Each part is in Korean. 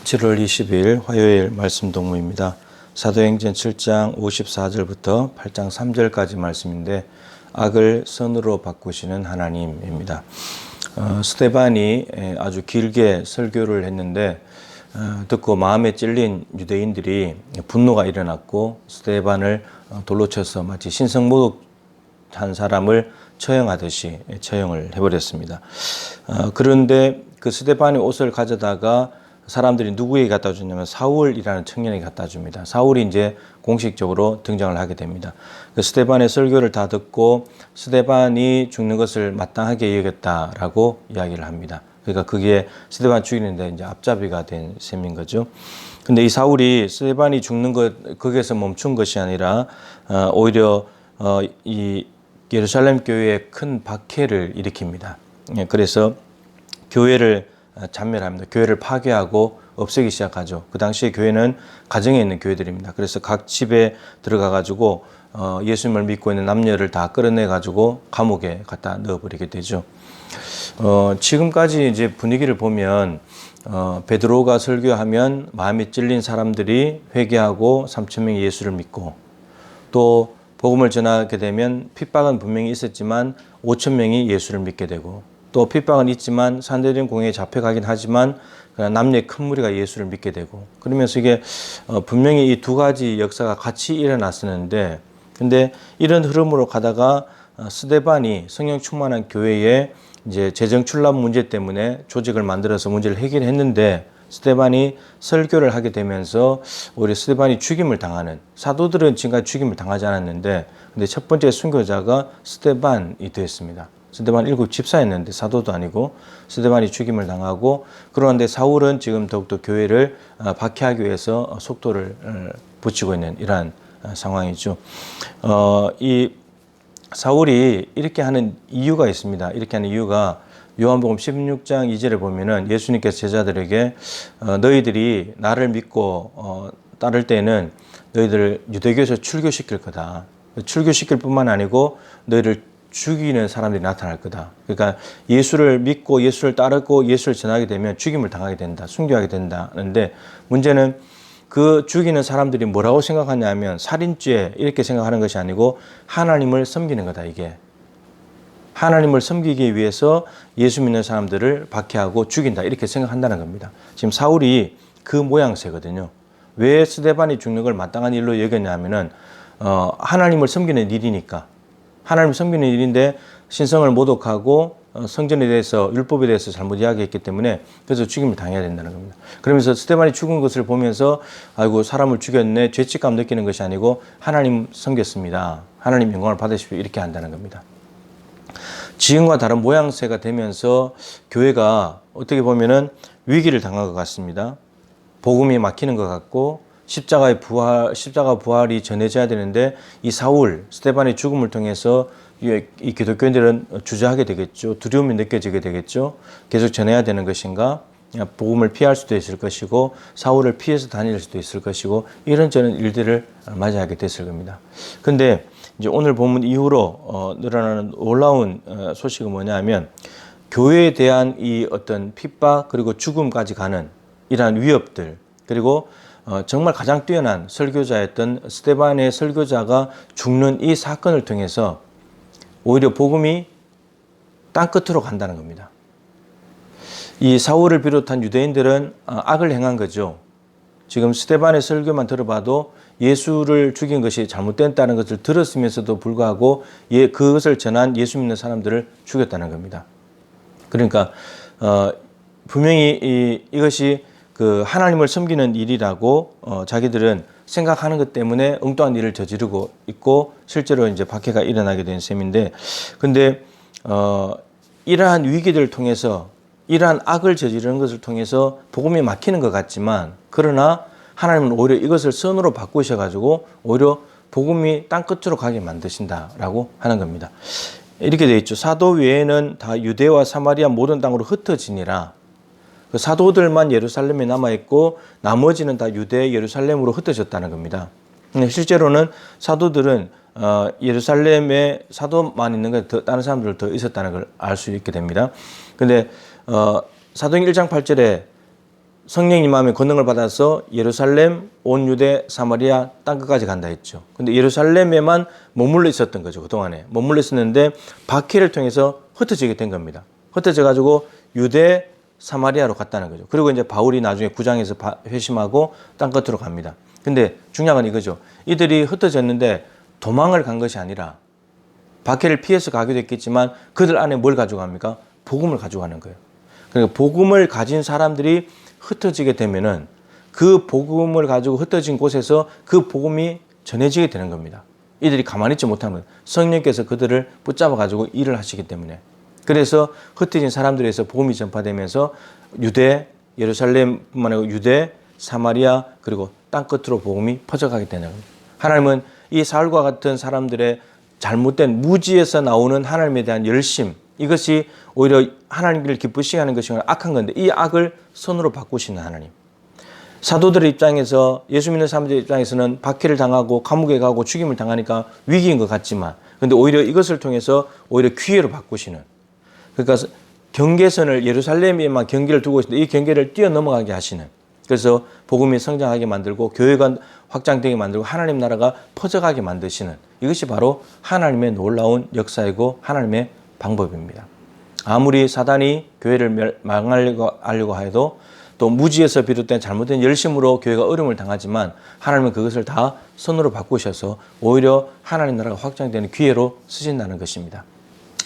7월 20일 화요일 말씀 동무입니다. 사도행전 7장 54절부터 8장 3절까지 말씀인데 악을 선으로 바꾸시는 하나님입니다. 스데반이 아주 길게 설교를 했는데 듣고 마음에 찔린 유대인들이 분노가 일어났고 스데반을 돌로 쳐서 마치 신성모독한 사람을 처형하듯이 처형을 해버렸습니다. 그런데 그 스데반의 옷을 가져다가 사람들이 누구에게 갖다 주냐면 사울이라는 청년에게 갖다 줍니다. 사울이 이제 공식적으로 등장을 하게 됩니다. 그 스데반의 설교를 다 듣고 스데반이 죽는 것을 마땅하게 여겼다라고 이야기를 합니다. 그러니까 그게 스데반 죽이는데 이제 앞잡이가 된 셈인 거죠. 근데 이 사울이 스데반이 죽는 것 거기에서 멈춘 것이 아니라 오히려 이 예루살렘 교회에 큰 박해를 일으킵니다. 그래서 교회를 잔멸합니다. 교회를 파괴하고 없애기 시작하죠. 그 당시에 교회는 가정에 있는 교회들입니다. 그래서 각 집에 들어가 가지고 예수님을 믿고 있는 남녀를 다 끌어내 가지고 감옥에 갖다 넣어버리게 되죠. 지금까지 이제 분위기를 보면 베드로가 설교하면 마음이 찔린 사람들이 회개하고 3,000명이 예수를 믿고, 또 복음을 전하게 되면 핍박은 분명히 있었지만 5,000명이 예수를 믿게 되고, 또 핍박은 있지만 산헤드린 공회에 잡혀가긴 하지만 남녀의 큰 무리가 예수를 믿게 되고, 그러면서 이게 분명히 이 두 가지 역사가 같이 일어났었는데, 근데 이런 흐름으로 가다가 스데반이 성령 충만한 교회에 이제 재정 출납 문제 때문에 조직을 만들어서 문제를 해결했는데, 스데반이 설교를 하게 되면서 오히려 스데반이 죽임을 당하는, 사도들은 지금까지 죽임을 당하지 않았는데 근데 첫 번째 순교자가 스데반이 되었습니다. 스데반 7 집사였는데 사도도 아니고 스데반이 죽임을 당하고, 그런데 사울은 지금 더욱더 교회를 박해하기 위해서 속도를 붙이고 있는 이러한 상황이죠. 이 사울이 이렇게 하는 이유가 있습니다. 이렇게 하는 이유가 요한복음 16장 2절에 보면은 예수님께서 제자들에게 너희들이 나를 믿고 따를 때는 너희들을 유대교에서 출교시킬 거다. 출교시킬 뿐만 아니고 너희를 죽이는 사람들이 나타날 거다. 그러니까 예수를 믿고 예수를 따르고 예수를 전하게 되면 죽임을 당하게 된다. 순교하게 된다는데, 문제는 그 죽이는 사람들이 뭐라고 생각하냐면 살인죄 이렇게 생각하는 것이 아니고 하나님을 섬기는 거다. 이게 하나님을 섬기기 위해서 예수 믿는 사람들을 박해하고 죽인다 이렇게 생각한다는 겁니다. 지금 사울이 그 모양새거든요. 왜 스데반이 죽는 걸 마땅한 일로 여겼냐면은 하나님을 섬기는 일이니까. 하나님을 섬기는 일인데 신성을 모독하고 성전에 대해서 율법에 대해서 잘못 이야기했기 때문에 그래서 죽임을 당해야 된다는 겁니다. 그러면서 스데반이 죽은 것을 보면서 아이고 사람을 죽였네 죄책감 느끼는 것이 아니고 하나님 섬겼습니다. 하나님 영광을 받으십시오 이렇게 한다는 겁니다. 지금과 다른 모양새가 되면서 교회가 어떻게 보면은 위기를 당한 것 같습니다. 복음이 막히는 것 같고 십자가 부활이 전해져야 되는데 이 사울, 스데반의 죽음을 통해서 이 기독교인들은 주저하게 되겠죠. 두려움이 느껴지게 되겠죠. 계속 전해야 되는 것인가? 복음을 피할 수도 있을 것이고 사울을 피해서 다닐 수도 있을 것이고 이런저런 일들을 맞이하게 됐을 겁니다. 근데 이제 오늘 본문 이후로 늘어나는 놀라운 소식은 뭐냐면 교회에 대한 이 어떤 핍박 그리고 죽음까지 가는 이러한 위협들, 그리고 정말 가장 뛰어난 설교자였던 스데반의 설교자가 죽는 이 사건을 통해서 오히려 복음이 땅끝으로 간다는 겁니다. 이 사울을 비롯한 유대인들은 악을 행한 거죠. 지금 스데반의 설교만 들어봐도 예수를 죽인 것이 잘못됐다는 것을 들었으면서도 불구하고 그것을 전한 예수 믿는 사람들을 죽였다는 겁니다. 그러니까 분명히 이것이 그 하나님을 섬기는 일이라고 자기들은 생각하는 것 때문에 엉뚱한 일을 저지르고 있고 실제로 이제 박해가 일어나게 된 셈인데, 근데 이러한 위기들을 통해서 이러한 악을 저지르는 것을 통해서 복음이 막히는 것 같지만, 그러나 하나님은 오히려 이것을 선으로 바꾸셔가지고 오히려 복음이 땅끝으로 가게 만드신다라고 하는 겁니다. 이렇게 되어 있죠. 사도 외에는 다 유대와 사마리아 모든 땅으로 흩어지니라. 그 사도들만 예루살렘에 남아있고 나머지는 다 유대 예루살렘으로 흩어졌다는 겁니다. 실제로는 사도들은 예루살렘에 사도만 있는 게 다른 사람들 더 있었다는 걸 알 수 있게 됩니다. 근데 사도행 1장 8절에 성령님 마음에 권능을 받아서 예루살렘, 온 유대, 사마리아 땅끝까지 간다 했죠. 근데 예루살렘에만 머물러 있었던 거죠. 그동안에 머물러 있었는데 박해를 통해서 흩어지게 된 겁니다. 흩어져 가지고 유대, 사마리아로 갔다는 거죠. 그리고 이제 바울이 나중에 구장에서 회심하고 땅끝으로 갑니다. 근데 중요한 건 이거죠. 이들이 흩어졌는데 도망을 간 것이 아니라 박해를 피해서 가기도 했겠지만 그들 안에 뭘 가져갑니까? 복음을 가져가는 거예요. 그러니까 복음을 가진 사람들이 흩어지게 되면은 그 복음을 가지고 흩어진 곳에서 그 복음이 전해지게 되는 겁니다. 이들이 가만히 있지 못하는 거예요. 성령께서 그들을 붙잡아 가지고 일을 하시기 때문에. 그래서 흩어진 사람들에서 복음이 전파되면서 유대, 예루살렘뿐만 아니고 유대, 사마리아 그리고 땅끝으로 복음이 퍼져가게 되는 겁니다. 하나님은 이 사울과 같은 사람들의 잘못된 무지에서 나오는 하나님에 대한 열심, 이것이 오히려 하나님을 기쁘시게 하는 것이 악한 건데 이 악을 선으로 바꾸시는 하나님. 사도들의 입장에서 예수 믿는 사람들의 입장에서는 박해를 당하고 감옥에 가고 죽임을 당하니까 위기인 것 같지만 근데 오히려 이것을 통해서 오히려 기회로 바꾸시는, 그러니까 경계선을 예루살렘에만 경계를 두고 있는데 이 경계를 뛰어넘어가게 하시는, 그래서 복음이 성장하게 만들고 교회가 확장되게 만들고 하나님 나라가 퍼져가게 만드시는, 이것이 바로 하나님의 놀라운 역사이고 하나님의 방법입니다. 아무리 사단이 교회를 망하려고 해도 또 무지에서 비롯된 잘못된 열심으로 교회가 어려움을 당하지만 하나님은 그것을 다 선으로 바꾸셔서 오히려 하나님 나라가 확장되는 기회로 쓰신다는 것입니다.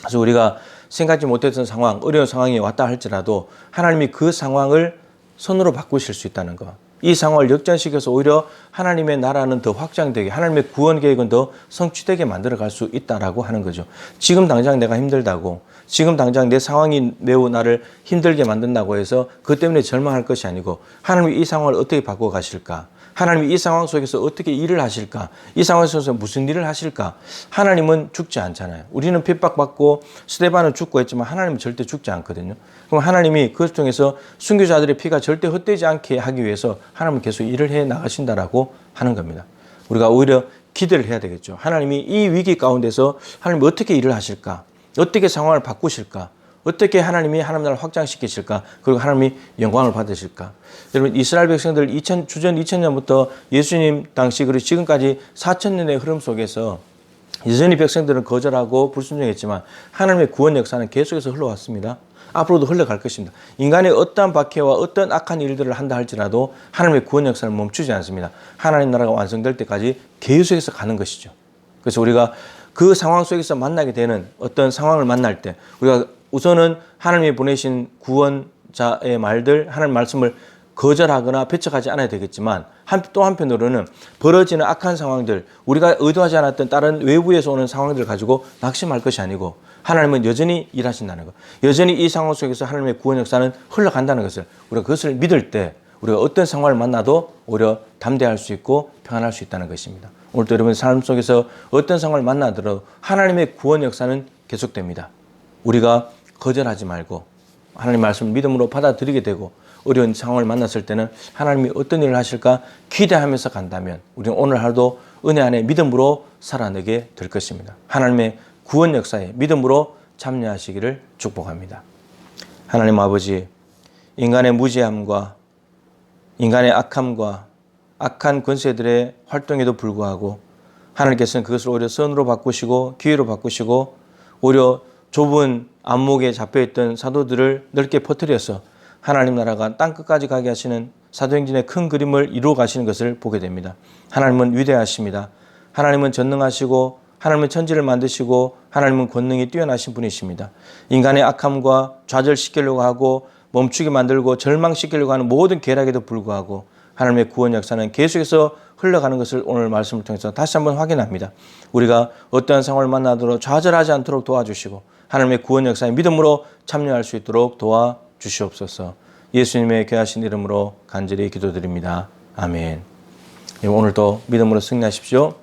그래서 우리가 생각지 못했던 상황, 어려운 상황이 왔다 할지라도 하나님이 그 상황을 선으로 바꾸실 수 있다는 것. 이 상황을 역전시켜서 오히려 하나님의 나라는 더 확장되게, 하나님의 구원 계획은 더 성취되게 만들어갈 수 있다라고 하는 거죠. 지금 당장 내가 힘들다고, 지금 당장 내 상황이 매우 나를 힘들게 만든다고 해서 그것 때문에 절망할 것이 아니고 하나님이 이 상황을 어떻게 바꿔가실까? 하나님이 이 상황 속에서 어떻게 일을 하실까? 이 상황 속에서 무슨 일을 하실까? 하나님은 죽지 않잖아요. 우리는 핍박받고 스데반은 죽고 했지만 하나님은 절대 죽지 않거든요. 그럼 하나님이 그것 통해서 순교자들의 피가 절대 헛되지 않게 하기 위해서 하나님은 계속 일을 해 나가신다라고 하는 겁니다. 우리가 오히려 기대를 해야 되겠죠. 하나님이 이 위기 가운데서 하나님이 어떻게 일을 하실까? 어떻게 상황을 바꾸실까? 어떻게 하나님이 하나님 나라를 확장시키실까? 그리고 하나님이 영광을 받으실까? 여러분, 이스라엘 백성들 주전 2000년부터 예수님 당시 그리고 지금까지 4000년의 흐름 속에서 여전히 백성들은 거절하고 불순종했지만 하나님의 구원 역사는 계속해서 흘러왔습니다. 앞으로도 흘러갈 것입니다. 인간의 어떠한 박해와 어떤 악한 일들을 한다 할지라도 하나님의 구원 역사는 멈추지 않습니다. 하나님 나라가 완성될 때까지 계속해서 가는 것이죠. 그래서 우리가 그 상황 속에서 만나게 되는 어떤 상황을 만날 때 우리가 우선은 하나님이 보내신 구원자의 말들, 하나님 말씀을 거절하거나 배척하지 않아야 되겠지만 또 한편으로는 벌어지는 악한 상황들, 우리가 의도하지 않았던 다른 외부에서 오는 상황들을 가지고 낙심할 것이 아니고 하나님은 여전히 일하신다는 것, 여전히 이 상황 속에서 하나님의 구원 역사는 흘러간다는 것을 우리가 그것을 믿을 때 우리가 어떤 상황을 만나도 오히려 담대할 수 있고 평안할 수 있다는 것입니다. 오늘도 여러분 삶 속에서 어떤 상황을 만나더라도 하나님의 구원 역사는 계속됩니다. 우리가 거절하지 말고 하나님 말씀을 믿음으로 받아들이게 되고 어려운 상황을 만났을 때는 하나님이 어떤 일을 하실까 기대하면서 간다면 우리는 오늘 하루도 은혜 안에 믿음으로 살아내게 될 것입니다. 하나님의 구원 역사에 믿음으로 참여하시기를 축복합니다. 하나님 아버지, 인간의 무지함과 인간의 악함과 악한 권세들의 활동에도 불구하고 하나님께서는 그것을 오히려 선으로 바꾸시고 기회로 바꾸시고 오히려 좁은 안목에 잡혀있던 사도들을 넓게 퍼뜨려서 하나님 나라가 땅끝까지 가게 하시는 사도행전의 큰 그림을 이루어 가시는 것을 보게 됩니다. 하나님은 위대하십니다. 하나님은 전능하시고 하나님은 천지를 만드시고 하나님은 권능이 뛰어나신 분이십니다. 인간의 악함과 좌절시키려고 하고 멈추게 만들고 절망시키려고 하는 모든 계략에도 불구하고 하나님의 구원 역사는 계속해서 흘러가는 것을 오늘 말씀을 통해서 다시 한번 확인합니다. 우리가 어떠한 상황을 만나도록 좌절하지 않도록 도와주시고 하나님의 구원 역사에 믿음으로 참여할 수 있도록 도와주시옵소서. 예수님의 귀하신 이름으로 간절히 기도드립니다. 아멘. 오늘도 믿음으로 승리하십시오.